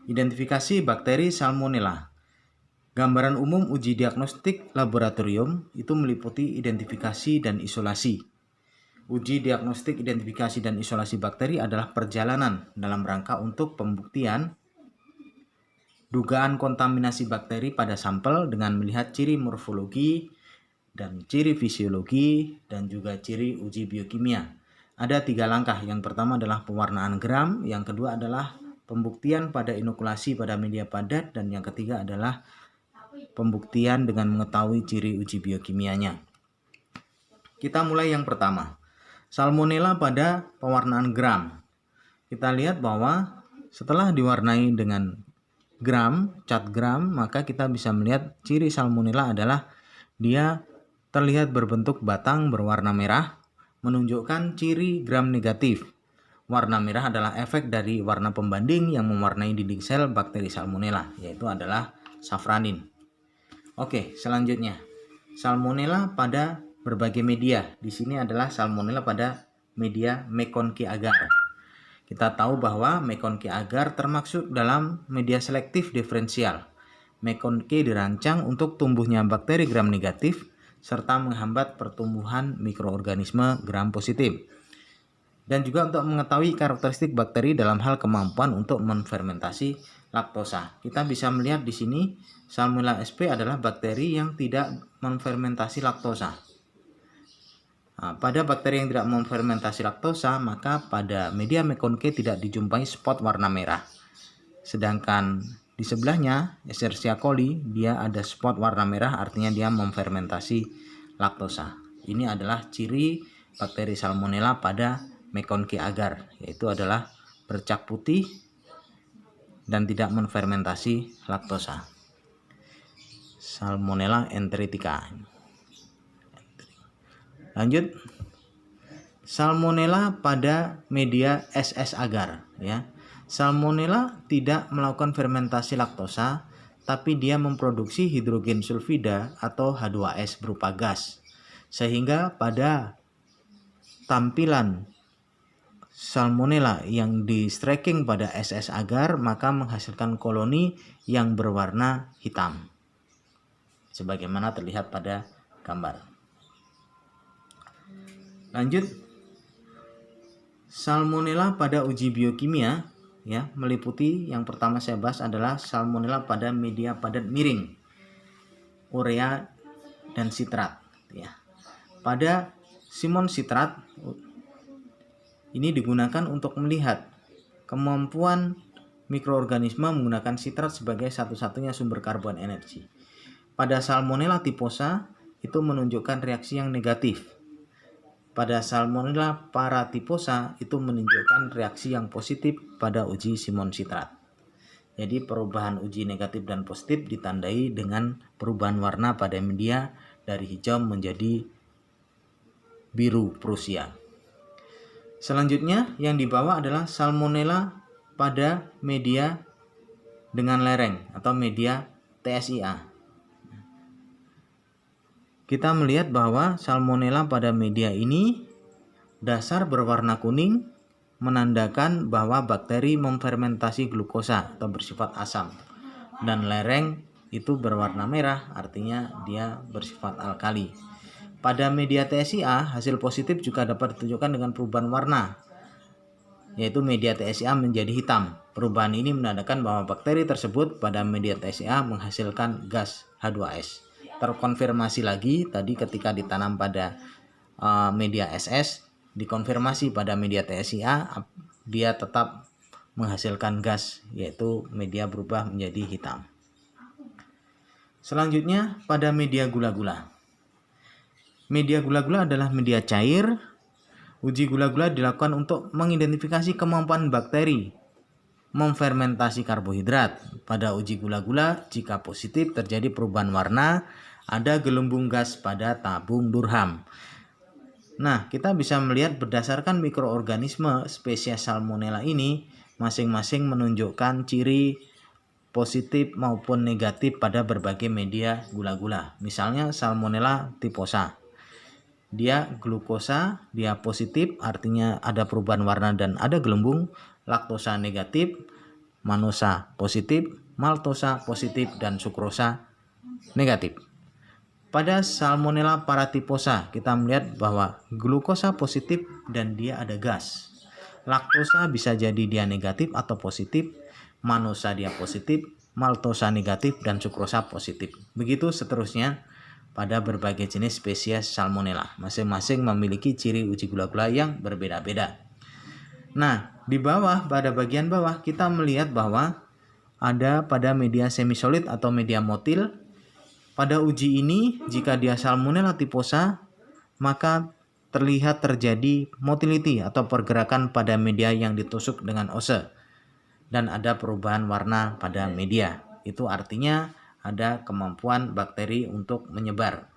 Identifikasi bakteri Salmonella. Gambaran umum uji diagnostik laboratorium itu meliputi identifikasi dan isolasi. Uji diagnostik identifikasi dan isolasi bakteri adalah perjalanan dalam rangka untuk pembuktian dugaan kontaminasi bakteri pada sampel dengan melihat ciri morfologi dan ciri fisiologi dan juga ciri uji biokimia. Ada 3 langkah. Yang pertama adalah pewarnaan gram, yang kedua adalah pembuktian pada inokulasi pada media padat, dan yang ketiga adalah pembuktian dengan mengetahui ciri uji biokimianya. Kita mulai yang pertama. Salmonella pada pewarnaan gram. Kita lihat bahwa setelah diwarnai dengan gram, cat gram, maka kita bisa melihat ciri Salmonella adalah dia terlihat berbentuk batang berwarna merah, menunjukkan ciri gram negatif. Warna merah adalah efek dari warna pembanding yang mewarnai dinding sel bakteri Salmonella, yaitu adalah safranin. Oke, selanjutnya Salmonella pada berbagai media. Di sini adalah Salmonella pada media Meconici agar. Kita tahu bahwa Meconici agar termasuk dalam media selektif diferensial. Meconici dirancang untuk tumbuhnya bakteri gram negatif serta menghambat pertumbuhan mikroorganisme gram positif. Dan juga untuk mengetahui karakteristik bakteri dalam hal kemampuan untuk menfermentasi laktosa. Kita bisa melihat di sini Salmonella sp adalah bakteri yang tidak menfermentasi laktosa. Nah, pada bakteri yang tidak menfermentasi laktosa, maka pada media Meconici tidak dijumpai spot warna merah. Sedangkan di sebelahnya, Escherichia coli, dia ada spot warna merah, artinya dia memfermentasi laktosa. Ini adalah ciri bakteri Salmonella pada Meconici agar, yaitu adalah bercak putih dan tidak menfermentasi laktosa. Salmonella enteritica. Lanjut, Salmonella pada media SS agar, ya. Salmonella tidak melakukan fermentasi laktosa, tapi dia memproduksi hidrogen sulfida atau H2S berupa gas. Sehingga pada tampilan Salmonella yang di stacking pada SS agar, maka menghasilkan koloni yang berwarna hitam, sebagaimana terlihat pada gambar. Lanjut, Salmonella pada uji biokimia, ya, meliputi yang pertama saya bahas adalah Salmonella pada media padat miring, urea dan sitrat, ya. Pada Simon sitrat ini digunakan untuk melihat kemampuan mikroorganisme menggunakan sitrat sebagai satu-satunya sumber karbon energi. Pada Salmonella typhosa itu menunjukkan reaksi yang negatif. Pada Salmonella paratyphosa itu menunjukkan reaksi yang positif pada uji Simon sitrat. Jadi perubahan uji negatif dan positif ditandai dengan perubahan warna pada media dari hijau menjadi biru Prusia. Selanjutnya yang dibawa adalah Salmonella pada media dengan lereng atau media TSIA. Kita melihat bahwa Salmonella pada media ini dasar berwarna kuning, menandakan bahwa bakteri memfermentasi glukosa atau bersifat asam. Dan lereng itu berwarna merah, artinya dia bersifat alkali. Pada media TSIA, hasil positif juga dapat ditunjukkan dengan perubahan warna, yaitu media TSIA menjadi hitam. Perubahan ini menandakan bahwa bakteri tersebut pada media TSIA menghasilkan gas H2S. Terkonfirmasi lagi tadi ketika ditanam pada media SS, dikonfirmasi pada media TSIA, dia tetap menghasilkan gas, yaitu media berubah menjadi hitam. Selanjutnya pada media gula-gula. Media gula-gula adalah media cair. Uji gula-gula dilakukan untuk mengidentifikasi kemampuan bakteri memfermentasi karbohidrat. Pada uji gula-gula, jika positif terjadi perubahan warna, ada gelembung gas pada tabung Durham. Nah, kita bisa melihat berdasarkan mikroorganisme spesies Salmonella ini, masing-masing menunjukkan ciri positif maupun negatif pada berbagai media gula-gula. Misalnya Salmonella typhosa. Dia glukosa, dia positif, artinya ada perubahan warna dan ada gelembung. Laktosa negatif, manosa positif, maltosa positif, dan sukrosa negatif. Pada Salmonella paratyphosa kita melihat bahwa glukosa positif dan dia ada gas. Laktosa bisa jadi dia negatif atau positif, manosa dia positif, maltosa negatif, dan sukrosa positif. Begitu seterusnya pada berbagai jenis spesies Salmonella. Masing-masing memiliki ciri uji gula-gula yang berbeda-beda. Nah, di bawah, pada bagian bawah kita melihat bahwa ada pada media semisolid atau media motil. Pada uji ini, jika dia Salmonella typhosa, maka terlihat terjadi motility atau pergerakan pada media yang ditusuk dengan ose dan ada perubahan warna pada media. Itu artinya ada kemampuan bakteri untuk menyebar.